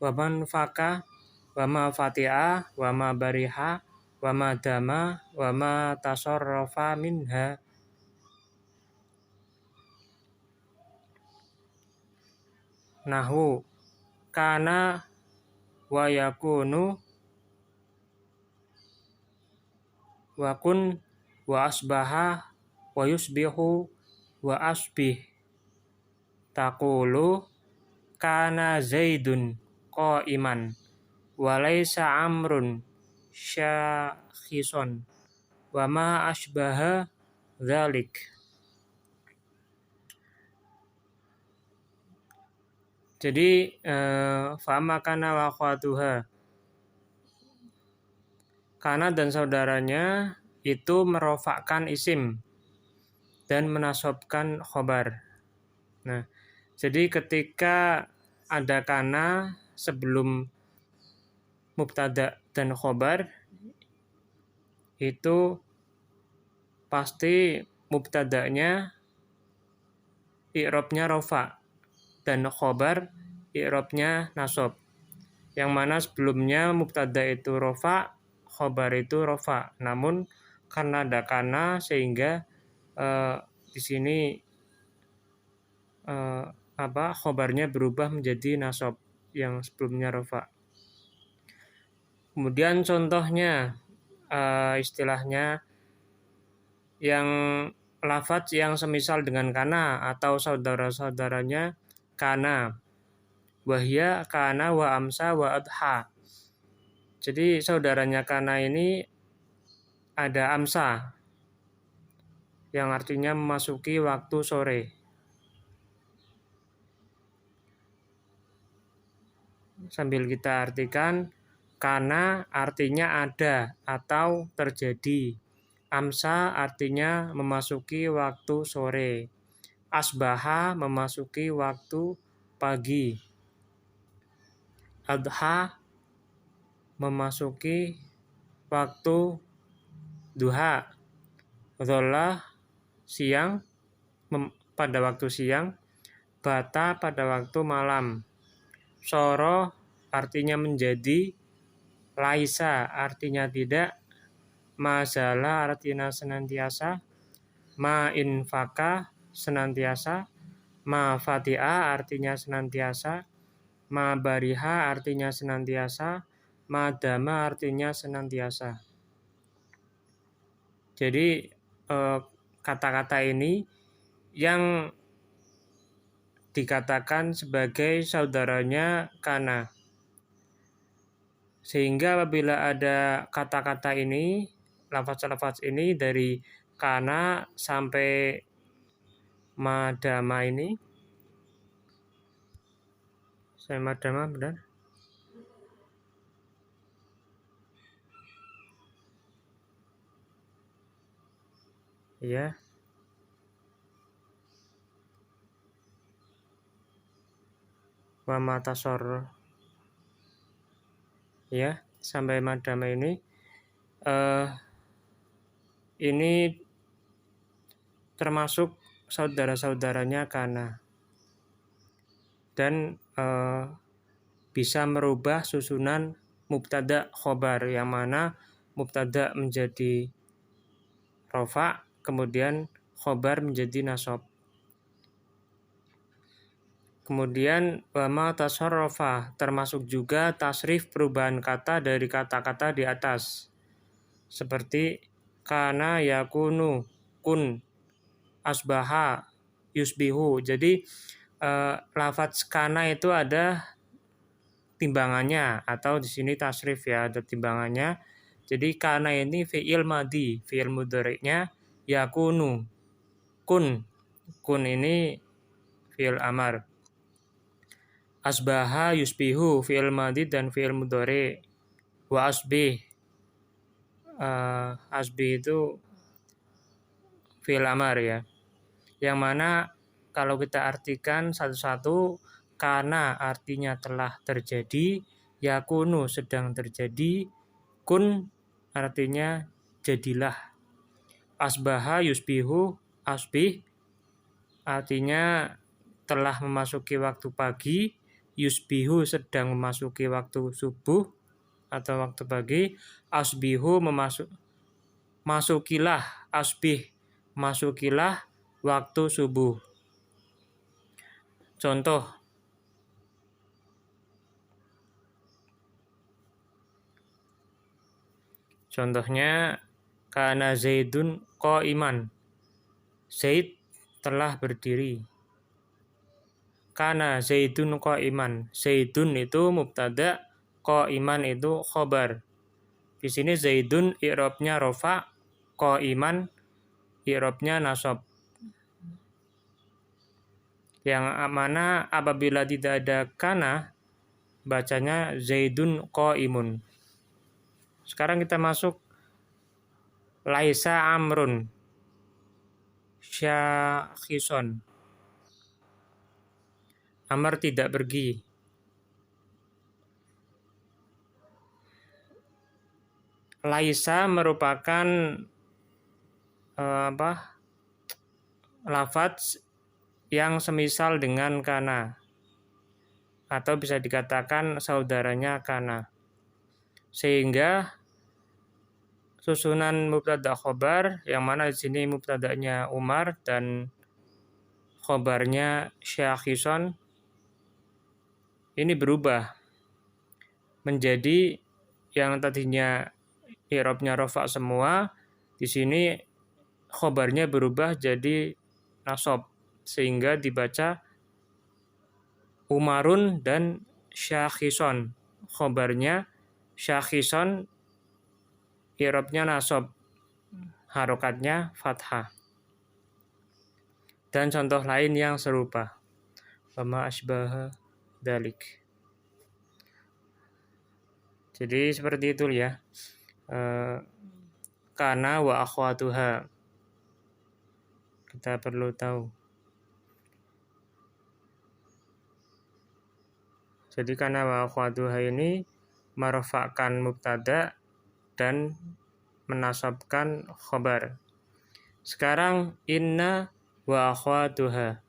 wa manfaka wa ma fati'a wa ma bariha wa ma dama wa ma tasarrafa minha. Nahu kana wa yakunu wa kun wa asbaha wa yusbihu wa asbih. Taqulu kana zaidun qa'iman wa laisa amrun syakhison wa ma asbaha dzalik. Jadi fama kana wa akhwatuha, kana dan saudaranya itu merofakkan isim dan menasobkan khobar. Nah, jadi ketika ada kana sebelum mubtada dan khobar, itu pasti mubtadanya i'rabnya rofa dan khobar i'rabnya nasab. Yang mana sebelumnya mubtada itu rofa, khobar itu rofa. Namun karena ada kana sehingga di sini khobarnya berubah menjadi nasab yang sebelumnya rofa. Kemudian contohnya istilahnya yang lafadz yang semisal dengan kana atau saudara-saudaranya kana. Wahia kana wa amsa wa adha. Jadi saudaranya kana ini ada amsa yang artinya memasuki waktu sore. Sambil kita artikan, kana artinya ada atau terjadi. Amsa artinya memasuki waktu sore. Asbaha memasuki waktu pagi. Adha memasuki waktu duha. Dhalla siang, pada waktu siang. Bata pada waktu malam. Soro artinya menjadi. Laisa artinya tidak. Mazala artinya senantiasa. Ma infaka senantiasa, ma fati'a artinya senantiasa, ma bariha artinya senantiasa, ma dama artinya senantiasa. Jadi kata-kata ini yang dikatakan sebagai saudaranya kana. Sehingga apabila ada kata-kata ini, lafaz-lafaz ini dari kana sampai madama ini, saya madama benar? Ya. Wa matasor. Ya, sampai madama ini termasuk saudara-saudaranya kana dan bisa merubah susunan mubtada khobar, yang mana mubtada menjadi rofa, kemudian khobar menjadi nasab. Kemudian wama tasarrofa termasuk juga tasrif perubahan kata dari kata-kata di atas, seperti kana yakunu, kun, asbaha, yusbihu. Jadi lafadz kana itu ada timbangannya, atau di sini tasrif ya, ada timbangannya. Jadi kana ini fi'il madi, fi'il mudhari'nya yakunu, kun ini fi'il amar. Asbaha yusbihu fi'il madi dan fi'il mudhari'. Wa asbih, asbih itu fi'il amar ya, yang mana kalau kita artikan satu-satu, kana artinya telah terjadi, yakunu sedang terjadi, kun artinya jadilah. Asbaha yusbihu, asbih artinya telah memasuki waktu pagi, yusbihu sedang memasuki waktu subuh atau waktu pagi, asbihu masukilah, asbih masukilah waktu subuh. Contohnya kana Zaidun qa'iman, Zaid telah berdiri. Kana Zaidun qa'iman, Zaidun itu mubtada, qa'iman itu khobar. Di sini Zaidun i'rabnya rofa, qa'iman i'rabnya nasab. Yang mana apabila tidak ada kana, bacanya Zaidun qa'imun. Sekarang kita masuk laisa amrun syakhison, Amr tidak pergi. Laisa merupakan lafadz yang semisal dengan kana, atau bisa dikatakan saudaranya kana. Sehingga susunan mubtada khobar, yang mana di sini mubtadanya Umar dan khobarnya syakhison, ini berubah menjadi yang tadinya i'rabnya rofa semua, di sini khobarnya berubah jadi nasab, sehingga dibaca Umarun dan syakhison. Khobarnya syakhison, i'rabnya nasab, harokatnya fathah. Dan contoh lain yang serupa, wama asbaha dalik. Jadi seperti itu ya. Kana wa akhwatuha, kita perlu tahu. Jadi kana wa akhwatuha ini merofakkan mubtada dan menasabkan khobar. Sekarang inna wa akhwatuha.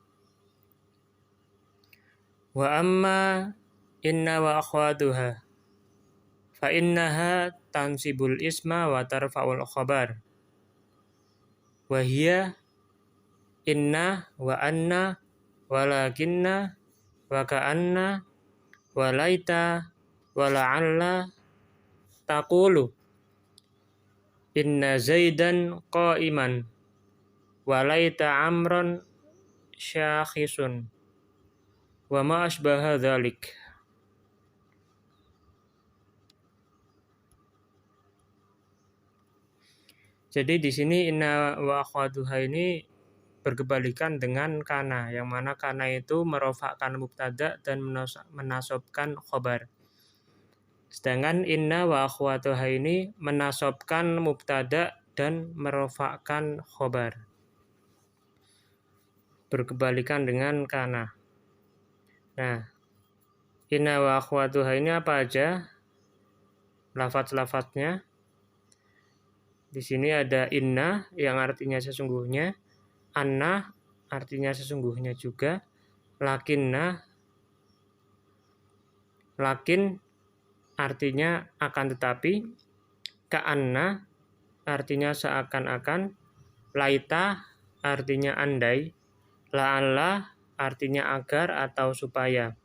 Wa amma inna wa akhwatuha fa innaha tansibul isma wa tarfa'ul khobar. Wa hiya inna wa anna walakinna wa ka'anna wa laita wa la'alla taqulu inna zaidan qa'iman wa laita amran syakhisun wa ma asbaha dzalik. Jadi di sini inna wa akhwatuha ini berkebalikan dengan kana, yang mana kana itu merofakkan mubtada dan menasobkan khobar. Sedangkan inna wa akhwatuha ini menasobkan mubtada dan merofakkan khobar. Berkebalikan dengan kana. Nah, inna wa akhwatuha ini apa aja lafaz-lafaznya? Di sini ada inna yang artinya sesungguhnya, anna artinya sesungguhnya juga, lakinna, lakin artinya akan tetapi, ka'anna artinya seakan-akan, laita artinya andai, la'alla artinya agar atau supaya.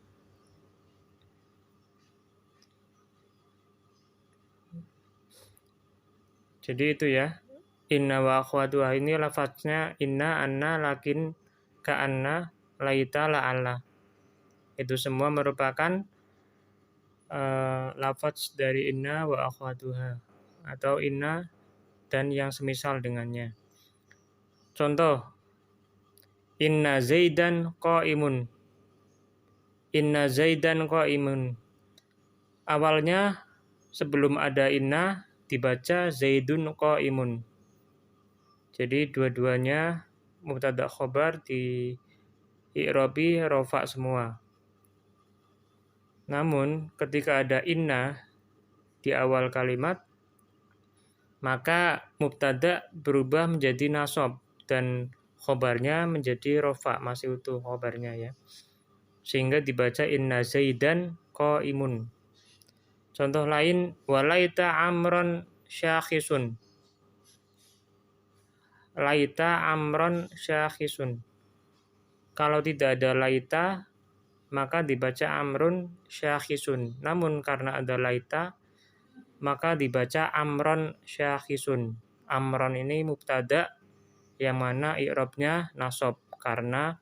Jadi itu ya, inna wa akhwatuha ini lafaznya inna, anna, lakin, ka'anna, laita, la'alla. Itu semua merupakan lafaz dari inna wa akhwatuha atau inna dan yang semisal dengannya. Contoh, inna zaidan qa'imun. Inna zaidan qa'imun. Awalnya sebelum ada inna dibaca zaidun qa'imun. Jadi dua-duanya mubtada khobar di i'rabi rofa semua. Namun ketika ada inna di awal kalimat, maka mubtada berubah menjadi nasab dan khobarnya menjadi rofa, masih utuh khobarnya ya. Sehingga dibaca inna zaidan qa'imun. Contoh lain, walaita amron syakhisun. Laita amron syakhisun. Kalau tidak ada laita, maka dibaca amrun syakhisun. Namun karena ada laita, maka dibaca amron syakhisun. Amron ini mubtada yang mana i'rabnya nasab karena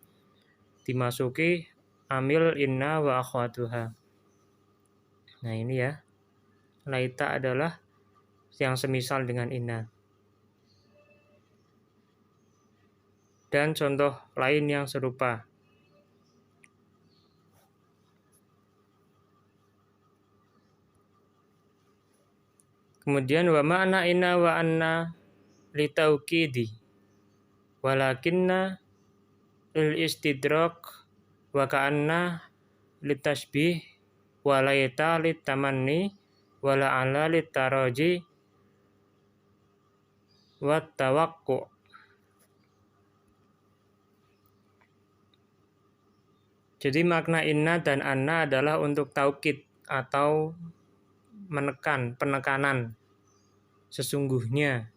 dimasuki amil inna wa akhwatuha. Nah ini ya, laita adalah yang semisal dengan inna. Dan contoh lain yang serupa. Kemudian wa ma'na inna wa anna litaukidi walakinna lil istidrak wa ka'anna litashbih wa laita litamanni wa la'ala litaraji wa tawaqqu. Jadi makna inna dan anna adalah untuk taukid atau menekan, penekanan sesungguhnya.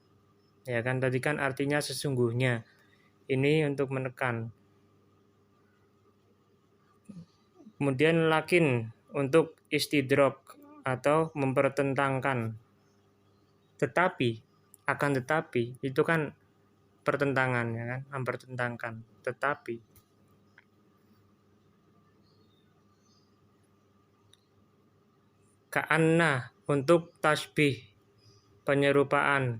Ya kan, tadi kan artinya sesungguhnya. Ini untuk menekan. Kemudian lakin untuk istidrok atau mempertentangkan. Tetapi, akan tetapi, itu kan pertentangan ya kan, mempertentangkan. Tetapi ka'anna untuk tasbih, penyerupaan.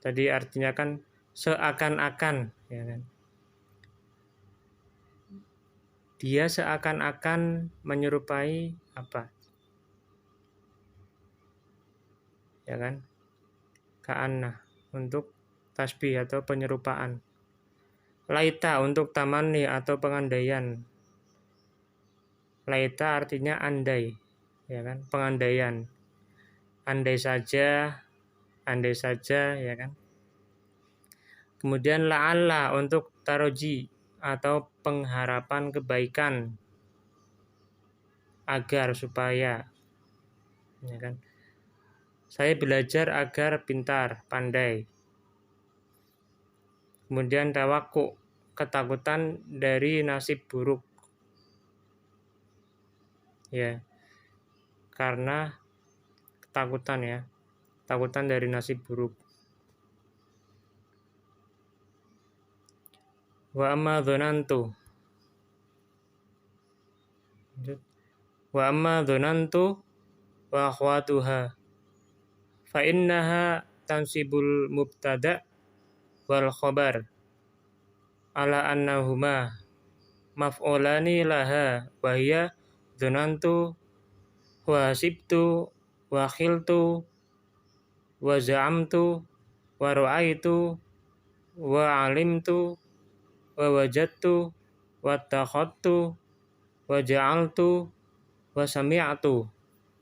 Tadi artinya kan seakan-akan, ya kan. Dia seakan-akan menyerupai apa? Ya kan? Ka'anna untuk tasbih atau penyerupaan. Laita untuk tamanni atau pengandaian. Laita artinya andai, ya kan? Pengandaian. Andai saja, ya kan? Kemudian la'alla untuk taroji atau pengharapan kebaikan, agar, supaya, ya kan? Saya belajar agar pintar, pandai. Kemudian tawakkuk, ketakutan dari nasib buruk. Ya, karena ketakutan ya, ketakutan dari nasib buruk. Wa amma dzanantu. Wa amma dzanantu wa akhwatuha. Fa innaha tansibul mubtada wal khabar ala annahuma maf'ulani laha wa hiya dzanantu wa hasibtu wa khiltu wa za'amtu wa ra'aitu wa alimtu wa wajadtu wa takhadtu wa ja'altu wa sami'tu.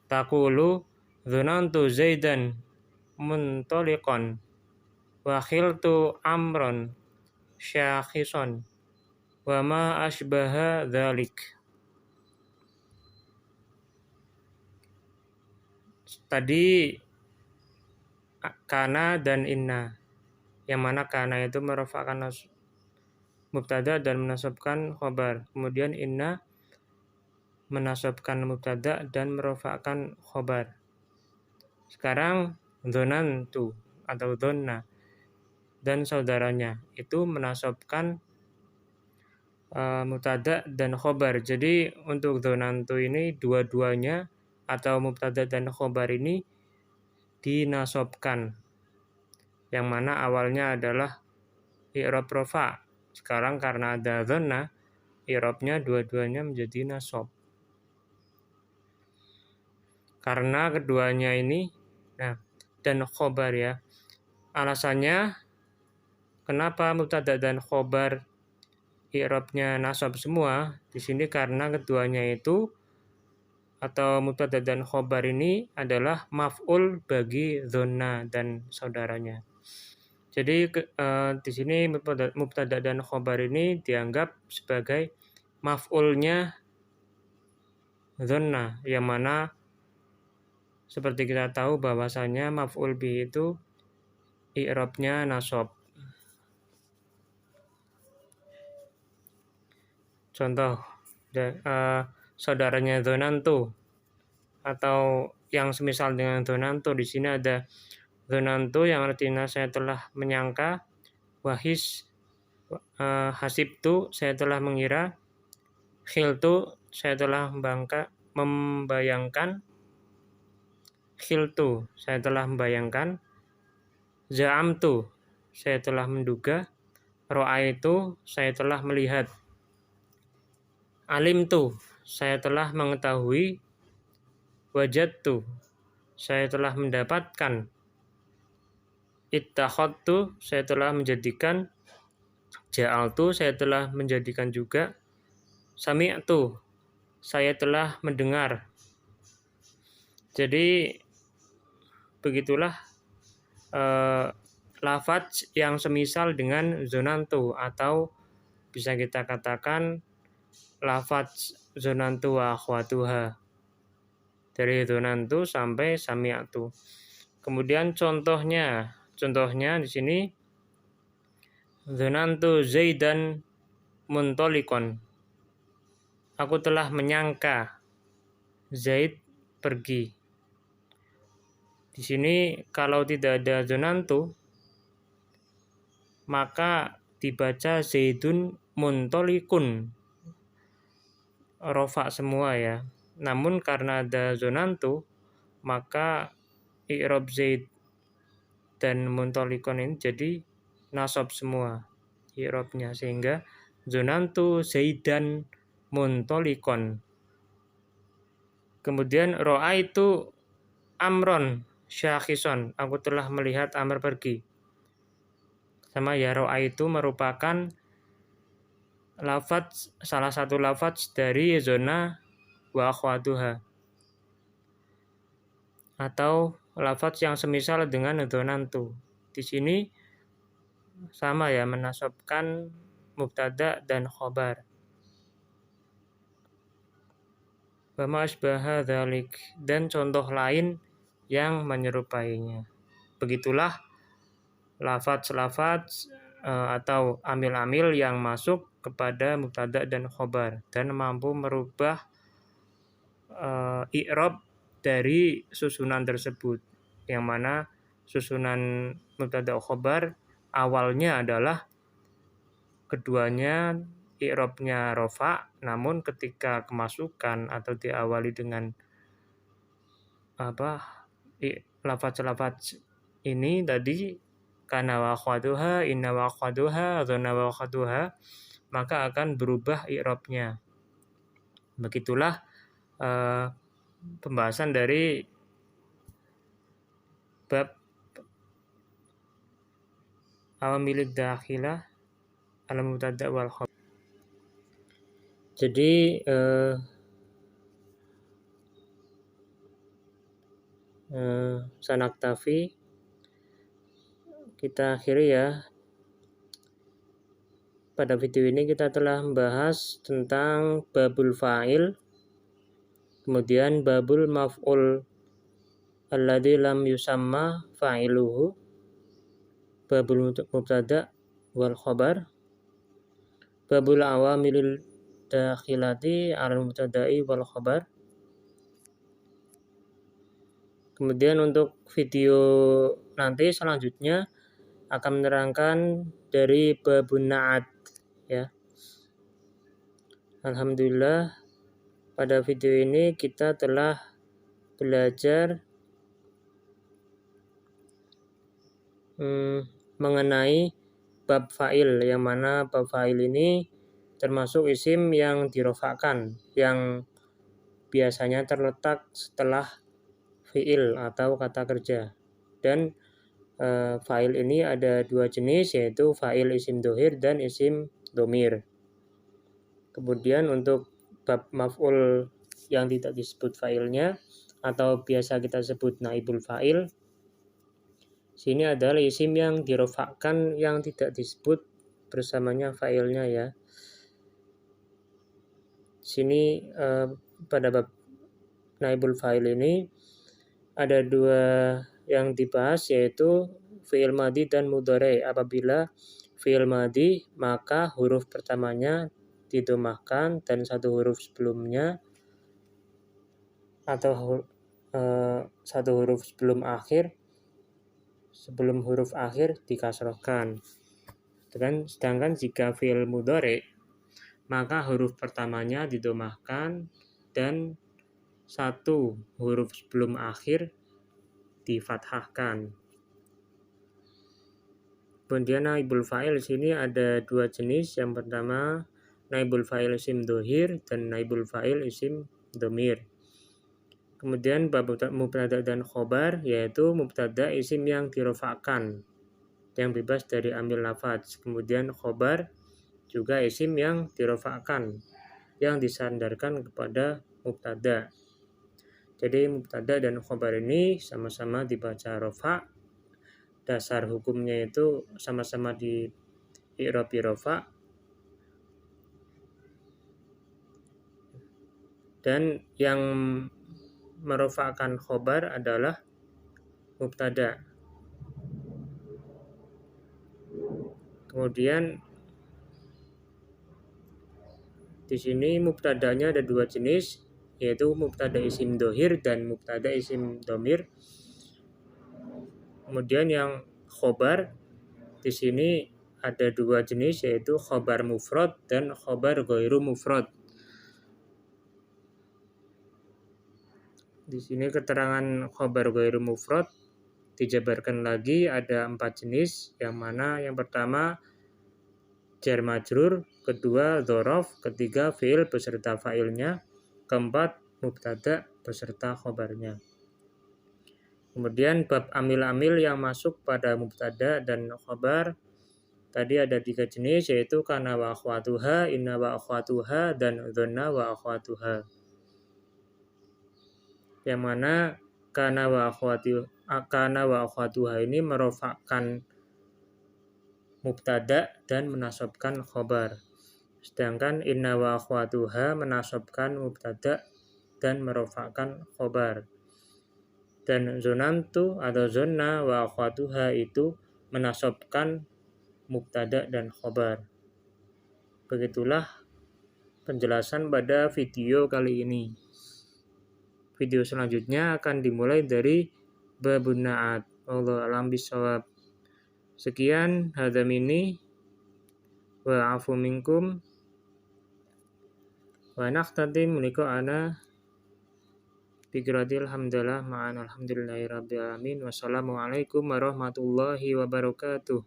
Taqulu dzanantu Zaidan muntaliqan wa khiltu amron syakhison wa ma asbaha dzalik. Tadi kana dan inna, yang mana kana itu merofakkan mubtada dan menasabkan khobar. Kemudian inna menasabkan mubtada dan merofakkan khobar. Sekarang dzanantu atau dzanna dan saudaranya itu menasabkan mubtada dan khobar. Jadi untuk dzanantu ini dua-duanya atau mubtada dan khobar ini dinasabkan, yang mana awalnya adalah i'rab rofa. Sekarang karena ada dzanna, i'rabnya dua-duanya menjadi nasab. Karena keduanya ini dan khobar ya. Alasannya kenapa mubtada dan khobar i'rabnya nasab semua di sini, karena keduanya itu atau mubtada dan khobar ini adalah maf'ul bagi dzanna dan saudaranya. Jadi di sini mubtada dan khobar ini dianggap sebagai maf'ulnya dzanna, yang mana seperti kita tahu bahwasanya maf'ul bih itu i'rabnya nasab. Contoh saudaranya dzanantu atau yang semisal dengan dzanantu, di sini ada dzanantu yang artinya saya telah menyangka, hasibtu saya telah mengira, khiltu saya telah membayangkan, khiltu saya telah membayangkan, za'amtu saya telah menduga, ra'aitu saya telah melihat, alimtu saya telah mengetahui, wajadtu saya telah mendapatkan, ittakhadtu saya telah menjadikan, ja'altu saya telah menjadikan juga, sami'tu saya telah mendengar. Jadi begitulah lafaz yang semisal dengan dzanantu, atau bisa kita katakan lafaz dzanantu wa akhwatuha, dari dzanantu sampai sami'tu. Kemudian contohnya di sini dzanantu Zaidan muntaliqan, aku telah menyangka Zaid pergi. Di sini kalau tidak ada dzanantu maka dibaca Zaidun muntaliqun, rofa semua ya. Namun karena ada dzanantu maka i'rab Zaid dan muntaliqun ini jadi nasab semua i'rabnya, sehingga dzanantu Zaidan muntaliqan. Kemudian ra'aitu amron syakhison, aku telah melihat Amr pergi. Sama ya, ra'aitu merupakan lafaz, salah satu lafaz dari dzanna wa akhwatuha, atau lafaz yang semisal dengan dzanantu. Di sini sama ya, menasabkan mubtada dan khobar. Wa ma asbaha dzalik, dan contoh lain yang menyerupainya. Begitulah lafaz-lafaz atau amil-amil yang masuk kepada mubtada dan khobar dan mampu merubah i'rab dari susunan tersebut, yang mana susunan mubtada khobar awalnya adalah keduanya i'rabnya rofa, namun ketika kemasukan atau diawali dengan lafaz-lafaz ini tadi, kana wa akhwatuha, inna wa akhwatuha, dhanna wa akhwatuha, maka akan berubah i'rabnya. Begitulah pembahasan dari bab awamilid dakhilah al mubtada wal khabar. Jadi sanaktafi, kita akhiri ya. Pada video ini kita telah membahas tentang babul fa'il, kemudian babul maf'ul alladzi lam yusamma fa'iluhu, babul mubtada wal khabar, babul awamilil dakhilati al mubtada'i wal khabar. Kemudian untuk video nanti selanjutnya akan menerangkan dari babun na'at ya. Alhamdulillah, pada video ini kita telah belajar mengenai bab fa'il, yang mana bab fa'il ini termasuk isim yang dirofakkan, yang biasanya terletak setelah fi'il atau kata kerja. Dan fa'il ini ada dua jenis, yaitu fa'il isim dohir dan isim domir. Kemudian untuk bab maf'ul yang tidak disebut fa'ilnya atau biasa kita sebut naibul fa'il, sini adalah isim yang dirofakkan yang tidak disebut bersamanya fa'ilnya ya. Sini pada bab naibul fa'il ini ada dua yang dibahas, yaitu fi'il madhi dan mudhari. Apabila fi'il madhi maka huruf pertamanya didomahkan dan satu huruf sebelumnya atau satu huruf sebelum huruf akhir dikasrohkan. Sedangkan jika fi'il mudhari maka huruf pertamanya didomahkan dan satu huruf sebelum akhir difathahkan. Kemudian naibul fa'il sini ada dua jenis. Yang pertama naibul fa'il isim dohir dan naibul fa'il isim domir. Kemudian bab mubtada dan khobar, yaitu mubtada isim yang dirofakkan, yang bebas dari amil lafaz. Kemudian khobar juga isim yang dirofakkan, yang disandarkan kepada mubtada. Jadi mubtada dan khobar ini sama-sama dibaca rofa. Dasar hukumnya itu sama-sama di i'rab rofa. Dan yang merofakkan khobar adalah mubtada. Kemudian di sini mubtadanya ada dua jenis, yaitu mubtada isim dohir dan mubtada isim domir. Kemudian yang khobar di sini ada dua jenis, yaitu khobar mufrad dan khobar ghairu mufrad. Di sini keterangan khobar ghairu mufrad dijabarkan lagi ada 4 jenis, yang mana yang pertama jar majrur, kedua dzaraf, ketiga fi'il beserta fa'ilnya, keempat mubtada beserta khobarnya. Kemudian bab amil-amil yang masuk pada mubtada dan khobar tadi ada 3 jenis, yaitu kana wa akhwatuha, inna wa akhwatuha, dan dhanna wa akhwatuha. Yang mana kana wa akhwatuha ini merofakkan mubtada dan menasabkan khobar. Sedangkan inna wa akhwatuha menasabkan mubtada dan merofakkan khobar. Dan zonantu atau zonna wa akhwatuha itu menasabkan mubtada dan khobar. Begitulah penjelasan pada video kali ini. Video selanjutnya akan dimulai dari babun na'at. Wallahu a'lam bishawab. Sekian hadza minni wa afu minkum wa naqtadim liqa'ana biqiratil hamdalah ma'an alhamdulillahi rabbil alamin. Wassalamualaikum warahmatullahi wabarakatuh.